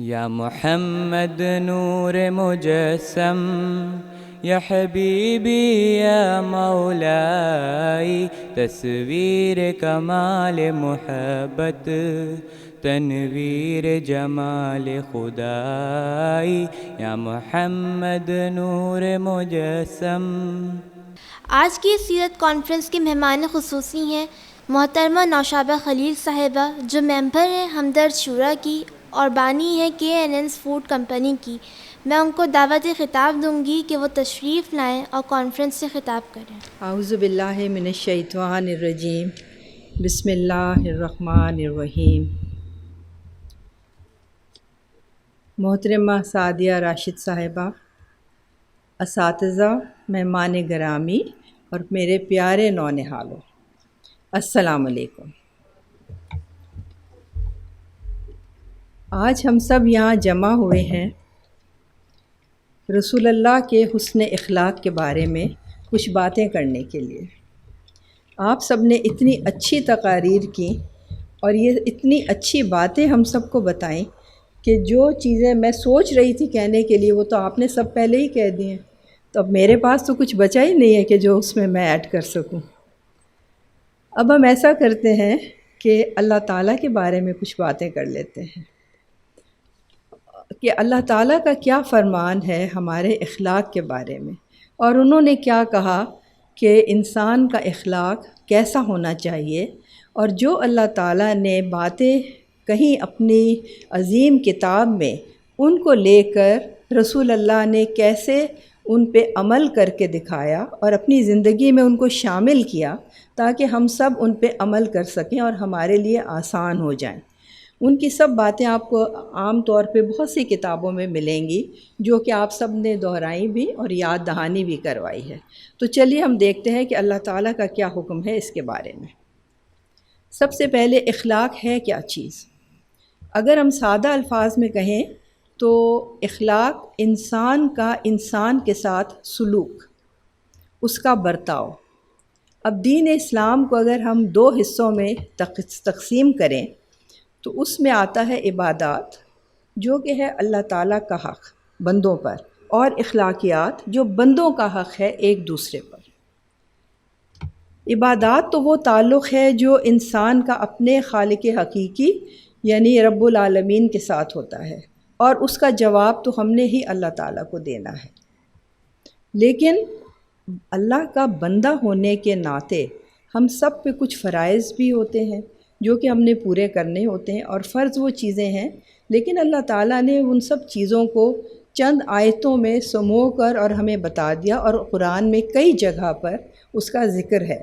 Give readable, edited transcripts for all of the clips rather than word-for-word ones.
یا محمد نور مجسم، یا حبیبی یا مولائی، تصویر کمال محبت، تنویر جمال خدائی، یا محمد نور مجسم۔ آج کی سیرت کانفرنس کے مہمان خصوصی ہیں محترمہ نوشابہ خلیل صاحبہ، جو ممبر ہیں ہمدرد شورا کی اور بانی ہے KNN's فوڈ کمپنی کی۔ میں ان کو دعوت خطاب دوں گی کہ وہ تشریف لائیں اور کانفرنس سے خطاب کریں۔ اعوذ باللہ من الشیطان الرجیم، بسم اللہ الرحمن الرحیم۔ محترمہ سعدیہ راشد صاحبہ، اساتذہ، مہمان گرامی اور میرے پیارے نونہالوں، السلام علیکم۔ آج ہم سب یہاں جمع ہوئے ہیں رسول اللہ کے حسن اخلاق کے بارے میں کچھ باتیں کرنے کے لیے۔ آپ سب نے اتنی اچھی تقاریر کی اور یہ اتنی اچھی باتیں ہم سب کو بتائیں کہ جو چیزیں میں سوچ رہی تھی کہنے کے لیے وہ تو آپ نے سب پہلے ہی کہہ دی ہیں، تو اب میرے پاس تو کچھ بچا ہی نہیں ہے کہ جو اس میں ایڈ کر سکوں۔ اب ہم ایسا کرتے ہیں کہ اللہ تعالیٰ کے بارے میں کچھ باتیں کر لیتے ہیں کہ اللہ تعالیٰ کا کیا فرمان ہے ہمارے اخلاق کے بارے میں، اور انہوں نے کیا کہا کہ انسان کا اخلاق کیسا ہونا چاہیے، اور جو اللہ تعالیٰ نے باتیں کہیں اپنی عظیم کتاب میں ان کو لے کر رسول اللہ نے کیسے ان پہ عمل کر کے دکھایا اور اپنی زندگی میں ان کو شامل کیا تاکہ ہم سب ان پہ عمل کر سکیں اور ہمارے لیے آسان ہو جائیں۔ ان کی سب باتیں آپ کو عام طور پہ بہت سی کتابوں میں ملیں گی جو کہ آپ سب نے دہرائی بھی اور یاد دہانی بھی کروائی ہے۔ تو چلیے ہم دیکھتے ہیں کہ اللہ تعالیٰ کا کیا حکم ہے اس کے بارے میں۔ سب سے پہلے اخلاق ہے کیا چیز؟ اگر ہم سادہ الفاظ میں کہیں تو اخلاق انسان کا انسان کے ساتھ سلوک، اس کا برتاؤ۔ اب دین اسلام کو اگر ہم دو حصوں میں تقسیم کریں تو اس میں آتا ہے عبادات، جو کہ ہے اللہ تعالیٰ کا حق بندوں پر، اور اخلاقیات، جو بندوں کا حق ہے ایک دوسرے پر۔ عبادات تو وہ تعلق ہے جو انسان کا اپنے خالق حقیقی یعنی رب العالمین کے ساتھ ہوتا ہے، اور اس کا جواب تو ہم نے ہی اللہ تعالیٰ کو دینا ہے۔ لیکن اللہ کا بندہ ہونے کے ناطے ہم سب پہ کچھ فرائض بھی ہوتے ہیں جو کہ ہم نے پورے کرنے ہوتے ہیں، اور فرض وہ چیزیں ہیں، لیکن اللہ تعالیٰ نے ان سب چیزوں کو چند آیتوں میں سمو کر اور ہمیں بتا دیا، اور قرآن میں کئی جگہ پر اس کا ذکر ہے۔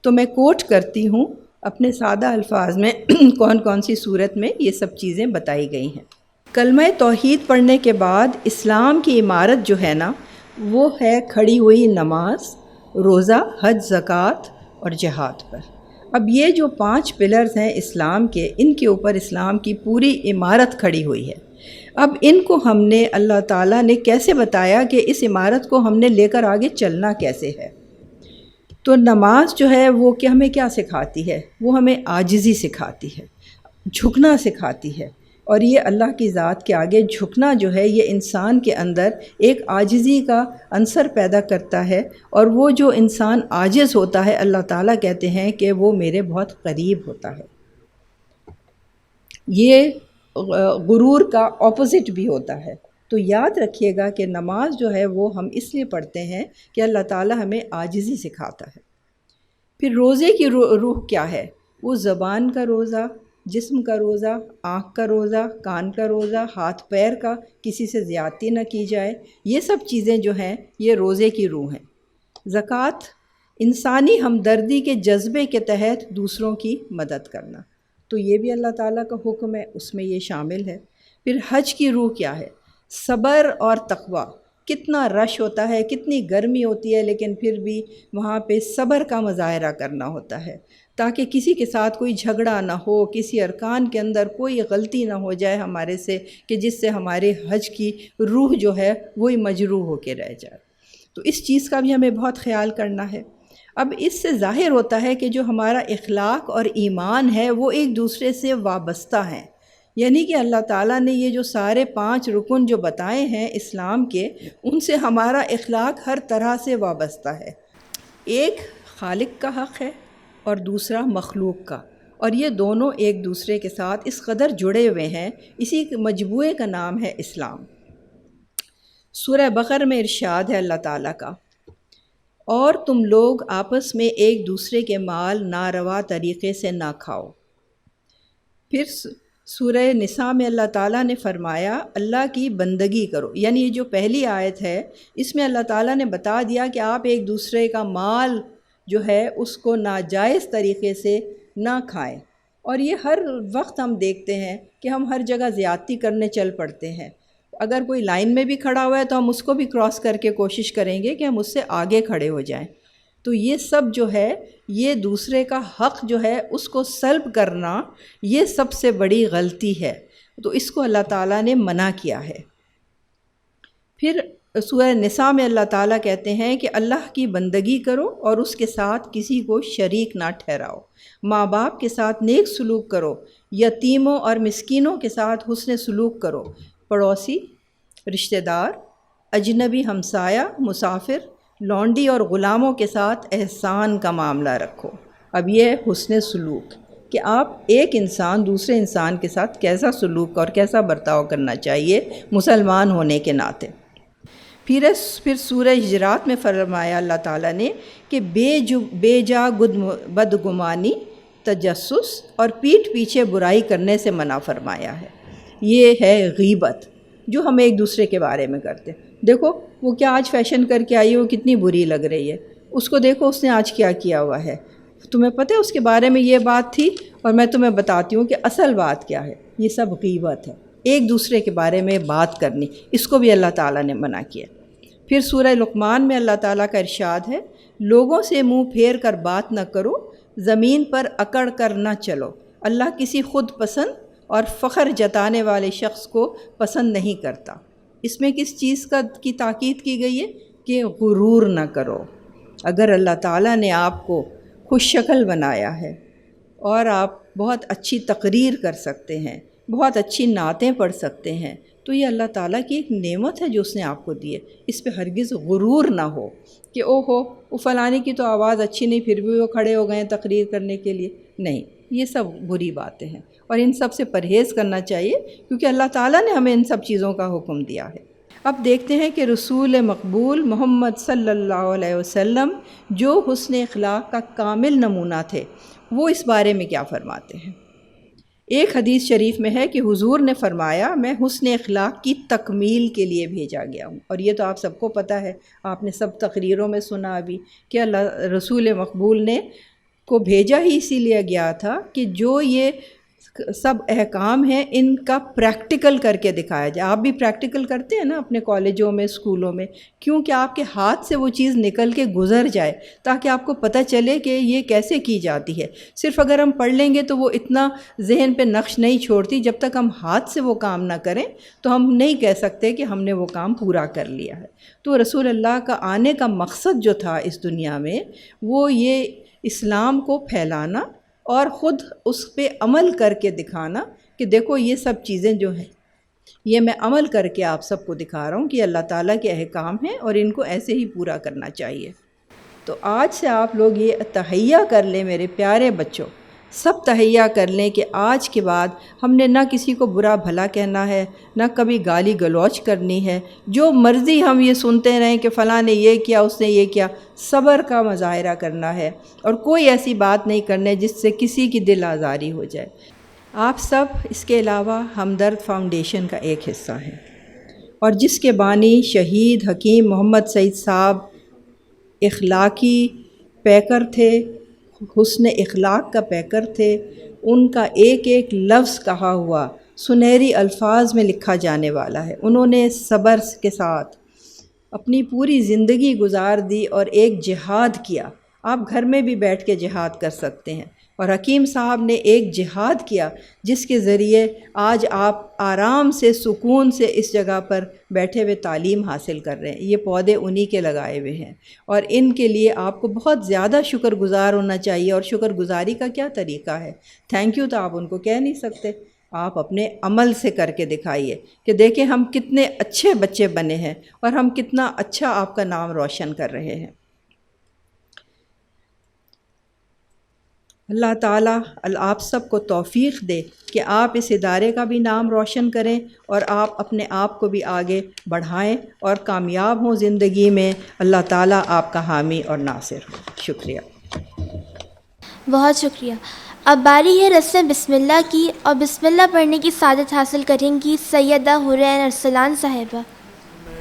تو میں کوٹ کرتی ہوں اپنے سادہ الفاظ میں کون کون سی صورت میں یہ سب چیزیں بتائی گئی ہیں۔ کلمہ توحید پڑھنے کے بعد اسلام کی عمارت جو ہے نا، وہ ہے کھڑی ہوئی نماز، روزہ، حج، زکوٰۃ اور جہاد پر۔ اب یہ جو 5 پلرز ہیں اسلام کے، ان کے اوپر اسلام کی پوری عمارت کھڑی ہوئی ہے۔ اب ان کو ہم نے اللہ تعالیٰ نے کیسے بتایا کہ اس عمارت کو ہم نے لے کر آگے چلنا کیسے ہے؟ تو نماز جو ہے وہ کہ ہمیں کیا سکھاتی ہے؟ وہ ہمیں عاجزی سکھاتی ہے، جھکنا سکھاتی ہے، اور یہ اللہ کی ذات کے آگے جھکنا جو ہے یہ انسان کے اندر ایک عاجزی کا عنصر پیدا کرتا ہے، اور وہ جو انسان عاجز ہوتا ہے اللہ تعالیٰ کہتے ہیں کہ وہ میرے بہت قریب ہوتا ہے۔ یہ غرور کا اپوزٹ بھی ہوتا ہے۔ تو یاد رکھیے گا کہ نماز جو ہے وہ ہم اس لیے پڑھتے ہیں کہ اللہ تعالیٰ ہمیں عاجزی سکھاتا ہے۔ پھر روزے کی روح کیا ہے؟ وہ زبان کا روزہ، جسم کا روزہ، آنکھ کا روزہ، کان کا روزہ، ہاتھ پیر کا، کسی سے زیادتی نہ کی جائے، یہ سب چیزیں جو ہیں یہ روزے کی روح ہیں۔ زکوٰۃ انسانی ہمدردی کے جذبے کے تحت دوسروں کی مدد کرنا، تو یہ بھی اللہ تعالیٰ کا حکم ہے، اس میں یہ شامل ہے۔ پھر حج کی روح کیا ہے؟ صبر اور تقویٰ۔ کتنا رش ہوتا ہے، کتنی گرمی ہوتی ہے، لیکن پھر بھی وہاں پہ صبر کا مظاہرہ کرنا ہوتا ہے تاکہ کسی کے ساتھ کوئی جھگڑا نہ ہو، کسی ارکان کے اندر کوئی غلطی نہ ہو جائے ہمارے سے کہ جس سے ہمارے حج کی روح جو ہے وہی مجروح ہو کے رہ جائے۔ تو اس چیز کا بھی ہمیں بہت خیال کرنا ہے۔ اب اس سے ظاہر ہوتا ہے کہ جو ہمارا اخلاق اور ایمان ہے وہ ایک دوسرے سے وابستہ ہیں، یعنی کہ اللہ تعالیٰ نے یہ جو سارے 5 رکن جو بتائے ہیں اسلام کے، ان سے ہمارا اخلاق ہر طرح سے وابستہ ہے۔ ایک خالق کا حق ہے اور دوسرا مخلوق کا، اور یہ دونوں ایک دوسرے کے ساتھ اس قدر جڑے ہوئے ہیں، اسی مجموعے کا نام ہے اسلام۔ سورہ بقرہ میں ارشاد ہے اللہ تعالیٰ کا، اور تم لوگ آپس میں ایک دوسرے کے مال ناروا طریقے سے نہ کھاؤ۔ پھر سورہ نساء میں اللہ تعالیٰ نے فرمایا اللہ کی بندگی کرو، یعنی یہ جو پہلی آیت ہے اس میں اللہ تعالیٰ نے بتا دیا کہ آپ ایک دوسرے کا مال جو ہے اس کو ناجائز طریقے سے نہ کھائیں۔ اور یہ ہر وقت ہم دیکھتے ہیں کہ ہم ہر جگہ زیادتی کرنے چل پڑتے ہیں۔ اگر کوئی لائن میں بھی کھڑا ہوا ہے تو ہم اس کو بھی کراس کر کے کوشش کریں گے کہ ہم اس سے آگے کھڑے ہو جائیں۔ تو یہ سب جو ہے، یہ دوسرے کا حق جو ہے اس کو سلب کرنا، یہ سب سے بڑی غلطی ہے، تو اس کو اللہ تعالیٰ نے منع کیا ہے۔ پھر سورہ نساء میں اللہ تعالیٰ کہتے ہیں کہ اللہ کی بندگی کرو اور اس کے ساتھ کسی کو شریک نہ ٹھہراؤ، ماں باپ کے ساتھ نیک سلوک کرو، یتیموں اور مسکینوں کے ساتھ حسن سلوک کرو، پڑوسی، رشتہ دار، اجنبی ہمسایہ، مسافر، لونڈی اور غلاموں کے ساتھ احسان کا معاملہ رکھو۔ اب یہ ہے حسن سلوک، کہ آپ ایک انسان دوسرے انسان کے ساتھ کیسا سلوک اور کیسا برتاؤ کرنا چاہیے مسلمان ہونے کے ناطے۔ پھر سورہ ہجرات میں فرمایا اللہ تعالیٰ نے کہ بے جا بدگمانی، تجسس اور پیٹھ پیچھے برائی کرنے سے منع فرمایا ہے۔ یہ ہے غیبت، جو ہم ایک دوسرے کے بارے میں کرتے ہیں۔ دیکھو وہ کیا آج فیشن کر کے آئی ہے، وہ کتنی بری لگ رہی ہے، اس کو دیکھو اس نے آج کیا کیا ہوا ہے، تمہیں پتہ ہے اس کے بارے میں یہ بات تھی، اور میں تمہیں بتاتی ہوں کہ اصل بات کیا ہے۔ یہ سب غیبت ہے، ایک دوسرے کے بارے میں بات کرنی، اس کو بھی اللہ تعالیٰ نے منع کیا۔ پھر سورہ لقمان میں اللہ تعالیٰ کا ارشاد ہے، لوگوں سے منہ پھیر کر بات نہ کرو، زمین پر اکڑ کر نہ چلو، اللہ کسی خود پسند اور فخر جتانے والے شخص کو پسند نہیں کرتا۔ اس میں کس چیز کی تاکید کی گئی ہے کہ غرور نہ کرو۔ اگر اللہ تعالیٰ نے آپ کو خوش شکل بنایا ہے اور آپ بہت اچھی تقریر کر سکتے ہیں، بہت اچھی نعتیں پڑھ سکتے ہیں، تو یہ اللہ تعالیٰ کی ایک نعمت ہے جو اس نے آپ کو دی ہے۔ اس پہ ہرگز غرور نہ ہو کہ او ہو وہ فلانی کی تو آواز اچھی نہیں پھر بھی وہ کھڑے ہو گئے ہیں تقریر کرنے کے لیے، نہیں، یہ سب بری باتیں ہیں اور ان سب سے پرہیز کرنا چاہیے، کیونکہ اللہ تعالیٰ نے ہمیں ان سب چیزوں کا حکم دیا ہے۔ اب دیکھتے ہیں کہ رسول مقبول محمد صلی اللہ علیہ وسلم جو حسن اخلاق کا کامل نمونہ تھے، وہ اس بارے میں کیا فرماتے ہیں۔ ایک حدیث شریف میں ہے کہ حضور نے فرمایا، میں حسن اخلاق کی تکمیل کے لیے بھیجا گیا ہوں۔ اور یہ تو آپ سب کو پتہ ہے، آپ نے سب تقریروں میں سنا ابھی کہ اللہ رسول مقبول نے کو بھیجا ہی اسی لیے گیا تھا کہ جو یہ سب احکام ہیں ان کا پریکٹیکل کر کے دکھایا جائے۔ آپ بھی پریکٹیکل کرتے ہیں نا اپنے کالجوں میں، اسکولوں میں، کیونکہ آپ کے ہاتھ سے وہ چیز نکل کے گزر جائے تاکہ آپ کو پتہ چلے کہ یہ کیسے کی جاتی ہے۔ صرف اگر ہم پڑھ لیں گے تو وہ اتنا ذہن پہ نقش نہیں چھوڑتی، جب تک ہم ہاتھ سے وہ کام نہ کریں تو ہم نہیں کہہ سکتے کہ ہم نے وہ کام پورا کر لیا ہے۔ تو رسول اللہ کا آنے کا مقصد جو تھا اس دنیا میں، وہ یہ اسلام کو پھیلانا اور خود اس پہ عمل کر کے دکھانا کہ دیکھو یہ سب چیزیں جو ہیں یہ میں عمل کر کے آپ سب کو دکھا رہا ہوں کہ اللہ تعالیٰ کے احکام ہیں اور ان کو ایسے ہی پورا کرنا چاہیے۔ تو آج سے آپ لوگ یہ تہیہ کر لیں میرے پیارے بچوں، سب تہیہ کر لیں کہ آج کے بعد ہم نے نہ کسی کو برا بھلا کہنا ہے، نہ کبھی گالی گلوچ کرنی ہے، جو مرضی ہم یہ سنتے رہیں کہ فلاں نے یہ کیا اس نے یہ کیا، صبر کا مظاہرہ کرنا ہے اور کوئی ایسی بات نہیں کرنے جس سے کسی کی دل آزاری ہو جائے۔ آپ سب اس کے علاوہ ہمدرد فاؤنڈیشن کا ایک حصہ ہیں اور جس کے بانی شہید حکیم محمد سعید صاحب اخلاقی پیکر تھے، حسن اخلاق کا پیکر تھے۔ ان کا ایک ایک لفظ کہا ہوا سنہری الفاظ میں لکھا جانے والا ہے۔ انہوں نے صبر کے ساتھ اپنی پوری زندگی گزار دی اور ایک جہاد کیا۔ آپ گھر میں بھی بیٹھ کے جہاد کر سکتے ہیں، اور حکیم صاحب نے ایک جہاد کیا جس کے ذریعے آج آپ آرام سے سکون سے اس جگہ پر بیٹھے ہوئے تعلیم حاصل کر رہے ہیں۔ یہ پودے انہی کے لگائے ہوئے ہیں اور ان کے لیے آپ کو بہت زیادہ شکر گزار ہونا چاہیے۔ اور شکر گزاری کا کیا طریقہ ہے؟ تھینک یو تو آپ ان کو کہہ نہیں سکتے، آپ اپنے عمل سے کر کے دکھائیے کہ دیکھیں ہم کتنے اچھے بچے بنے ہیں اور ہم کتنا اچھا آپ کا نام روشن کر رہے ہیں۔ اللہ تعالیٰ آپ سب کو توفیق دے کہ آپ اس ادارے کا بھی نام روشن کریں اور آپ اپنے آپ کو بھی آگے بڑھائیں اور کامیاب ہوں زندگی میں۔ اللہ تعالیٰ آپ کا حامی اور ناصر ہو۔ شکریہ۔ بہت شکریہ۔ اب باری ہے رسم بسم اللہ کی، اور بسم اللہ پڑھنے کی سعادت حاصل کریں گی سیدہ حورین ارسلان صاحبہ۔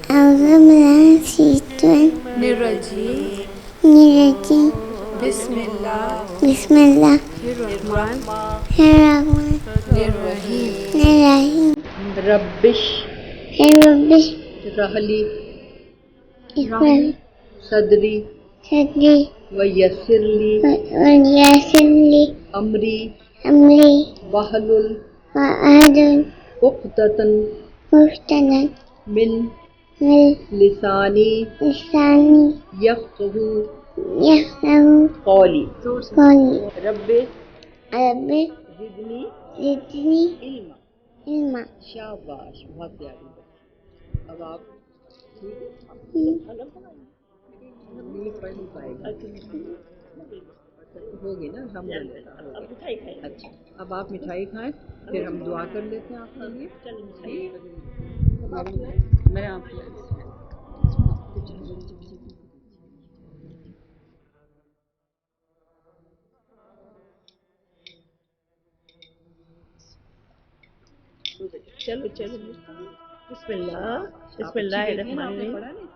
اعوذ باللہ من الشیطان الرجیم، بسم اللہ الرحمن الرحیم، ربش ربش رحلی اقبال صدری صدری ویسر لی ویسر لی امری امری واحلل وعد عقدۃ مفتدن من مل لسانی لسانی یفقہوا یفقہوا قولی۔ قولی۔ رب رب زدنی زدنی علما۔ علما۔ شاباش، بہت پیاری۔ اب آپ نہیں پڑھ نہیں پائے گی، ہوگی نا الحمدللہ۔ اچھا، اب آپ مٹھائی کھائیں، پھر ہم دعا کر لیتے ہیں آپ کے لیے۔ چلو چلو، بسم اللہ، بسم اللہ الرحمن الرحیم۔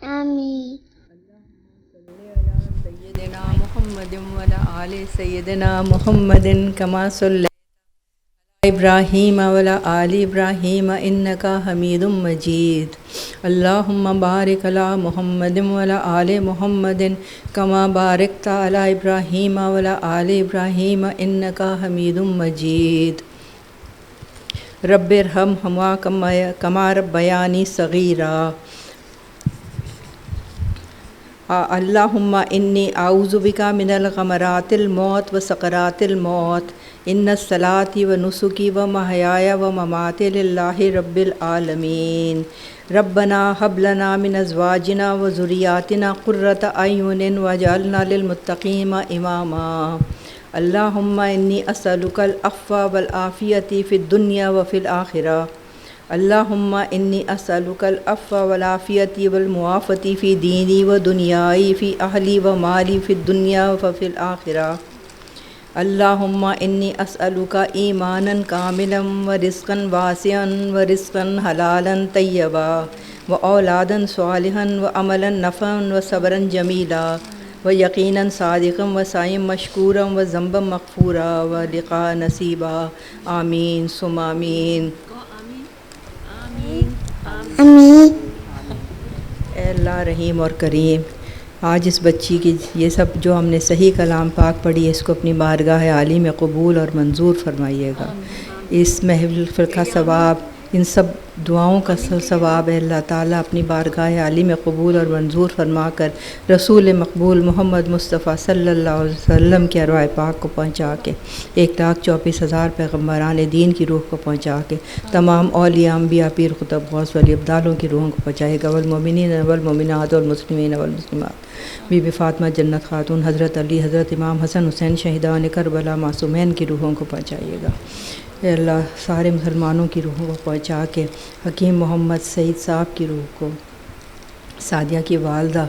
آمین۔ سیدنا محمد وعلی آل سیدنا محمد کما صلی ابراہیم وعلی آل ابراہیم انک حمید مجید۔ اللہم بارک علی محمد وعلی آل محمد کما بارکت علی ابراہیم وعلی آل ابراہیم انک حمید مجید۔ رب ارحمہما کما ربیانی صغیرا۔ اللہم انی اعوذ بک من الغمرات الموت و سکرات الموت، ان صلاتی و نسکی و محیایا و مماتی للہ رب العالمین۔ ربنا حب لنا من ازواجنا و ذریاتنا قرۃ اعین واجعلنا للمتقین اماما۔ اللہم انی اسألک العفو والعافیۃ فی الدنیا و فی الآخرہ۔ اللہم انی اسألک العفو والعافیۃ والمعافۃ فی دینی و دنیائی فی اہلی و مالی فی الدنیا و فی الآخرہ۔ اللہم انی اسألک ایمانا کاملا و رزقا واسعا و رزقا حلالا طیبا و اولادا صالحا و عملا نافعا و صبرا جمیلا و یقینا صادقا و سعیا مشکورا و ذنبا مغفورا و لقاء نصیبا۔ آمین ثم آمین۔ آمین۔ اے اللہ رحیم اور کریم، آج اس بچی کی یہ سب جو ہم نے صحیح کلام پاک پڑھی ہے، اس کو اپنی بارگاہ عالی میں قبول اور منظور فرمائیے گا۔ اس محفل کا ثواب، ان سب دعاؤں کا ثواب ہے اللہ تعالیٰ اپنی بارگاہ عالی میں قبول اور منظور فرما کر رسول مقبول محمد مصطفیٰ صلی اللہ علیہ وسلم کے ارواح پاک کو پہنچا کے 1,24,000 پیغمبران دین کی روح کو پہنچا کے تمام اولیاء انبیاء پیر خطب غوث ولی ابدالوں کی روحوں کو پہنچائے گا، والمؤمنین والمؤمنات والمسلمین والمسلمات، بی بی فاطمہ جنت خاتون، حضرت علی، حضرت امام حسن حسین شہیدان کربلا معصومین کی روحوں کو پہنچائیے گا۔ اے اللہ سارے مسلمانوں کی روحوں کو پہنچا کے حکیم محمد سعید صاحب کی روح کو، سعدیہ کی والدہ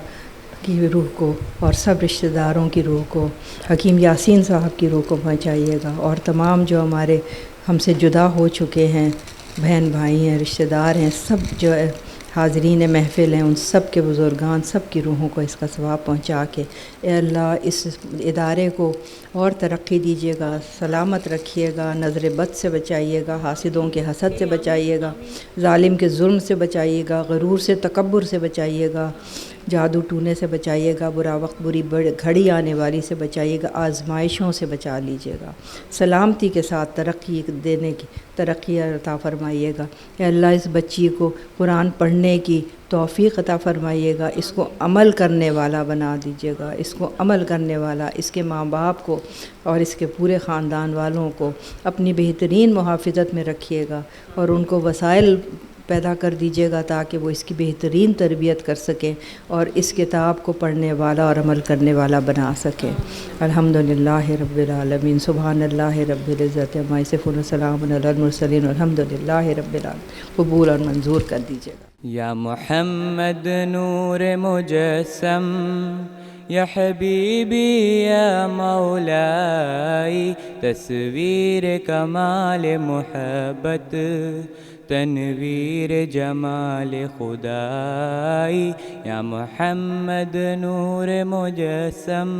کی روح کو، اور سب رشتہ داروں کی روح کو، حکیم یاسین صاحب کی روح کو پہنچائیے گا، اور تمام جو ہمارے ہم سے جدا ہو چکے ہیں بہن بھائی ہیں، رشتہ دار ہیں، سب جو ہے حاضرین محفل ہیں ان سب کے بزرگان سب کی روحوں کو اس کا ثواب پہنچا کے اے اللہ اس ادارے کو اور ترقی دیجیے گا، سلامت رکھیے گا، نظر بد سے بچائیے گا، حاسدوں کے حسد سے بچائیے گا، ظالم کے ظلم سے بچائیے گا، غرور سے تکبر سے بچائیے گا، جادو ٹونے سے بچائیے گا، برا وقت بری گھڑی آنے والی سے بچائیے گا، آزمائشوں سے بچا لیجیے گا، سلامتی کے ساتھ ترقی دینے کی ترقی عطا فرمائیے گا۔ اے اللہ اس بچی کو قرآن پڑھنے کی توفیق عطا فرمائیے گا، اس کو عمل کرنے والا بنا دیجیے گا، اس کو عمل کرنے والا، اس کے ماں باپ کو اور اس کے پورے خاندان والوں کو اپنی بہترین محافظت میں رکھیے گا، اور ان کو وسائل پیدا کر دیجیے گا تاکہ وہ اس کی بہترین تربیت کر سکیں اور اس کتاب کو پڑھنے والا اور عمل کرنے والا بنا سکیں۔ الحمدللہ رب العالمین، سبحان اللہ رب العزت عما یصفون، وسلام علی المرسلین، الحمدللہ رب العالمین۔ قبول اور منظور کر دیجیے گا۔ یا محمد نور مجسم، یا حبیبی یا مولائی، تصویر کمال محبت، تنویر جمال خدائی، یا محمد نور مجسم۔